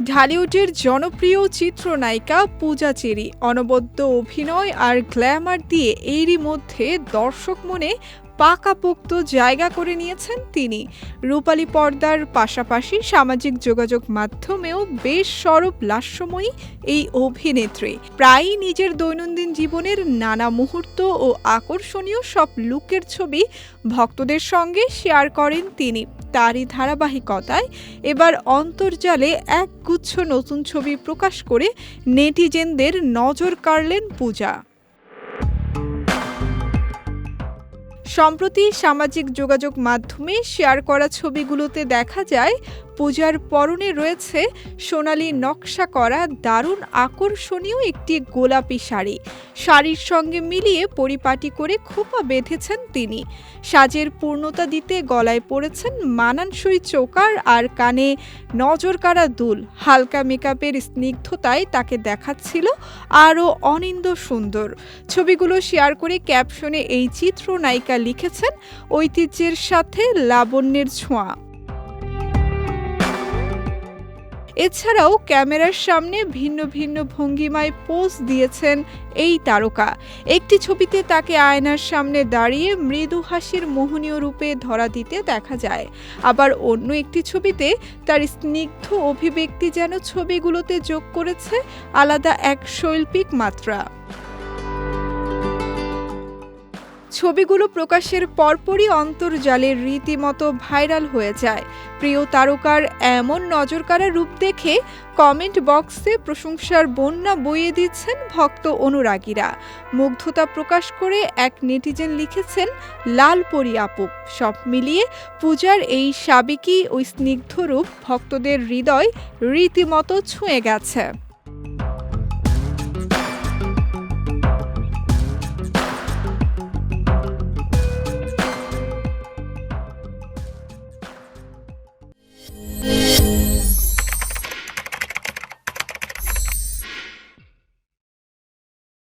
ঢালিউডের জনপ্রিয় চিত্রনায়িকা পূজা চেরি অনবদ্য অভিনয় আর গ্ল্যামার দিয়ে এরই মধ্যে দর্শক মনে পাকাপোক্ত জায়গা করে নিয়েছেন তিনি। রূপালী পর্দার পাশাপাশি সামাজিক যোগাযোগ মাধ্যমেও বেশ সরব লাস্যময়ী এই অভিনেত্রী প্রায়ই নিজের দৈনন্দিন জীবনের নানা মুহূর্ত ও আকর্ষণীয় সব লুকের ছবি ভক্তদের সঙ্গে শেয়ার করেন তিনি। তারই ধারাবাহিকতায় এবার অন্তর্জালে একগুচ্ছ নতুন ছবি প্রকাশ করে নেটিজেনদের নজর কাড়লেন পূজা। সম্প্রতি সামাজিক যোগাযোগ মাধ্যমে শেয়ার করা ছবিগুলোতে দেখা যায় পূজার পরনে রয়েছে সোনালি নকশা করা দারুণ আকর্ষণীয় একটি গোলাপি শাড়ি। শাড়ির সঙ্গে মিলিয়ে পরিপাটি করে খোপা বেঁধেছেন তিনি। সাজের পূর্ণতা দিতে গলায় পরেছেন মানানসই চোকার আর কানে নজরকাড়া দুল। হালকা মেকআপের স্নিগ্ধতায় তাকে দেখাচ্ছিল আরও অনিন্দ্য সুন্দর। ছবিগুলো শেয়ার করে ক্যাপশনে এই চিত্রনায়িকা লিখেছেন, ঐতিহ্যের সাথে লাবণ্যের ছোঁয়া। এছাড়াও ক্যামেরার সামনে ভিন্ন ভিন্ন ভঙ্গিমায় পোজ দিয়েছেন এই তারকা। একটি ছবিতে তাকে আয়নার সামনে দাঁড়িয়ে মৃদু হাসির মোহনীয় রূপে ধরা দিতে দেখা যায়, আবার অন্য একটি ছবিতে তার স্নিগ্ধ অভিব্যক্তি যেন ছবিগুলোতে যোগ করেছে আলাদা এক শৈল্পিক মাত্রা। ছবিগুলো প্রকাশের পরপরই অন্তর্জালে রীতিমতো ভাইরাল হয়ে যায়। প্রিয় তারকার এমন নজরকাড়া রূপ দেখে কমেন্ট বক্সে প্রশংসার বন্যা বইয়ে দিচ্ছেন ভক্ত অনুরাগীরা। মুগ্ধতা প্রকাশ করে এক নেটিজেন লিখেছেন, লাল পরি আপু। সব মিলিয়ে পূজার এই সাবেকি ও স্নিগ্ধ রূপ ভক্তদের হৃদয় রীতিমতো ছুঁয়ে গেছে।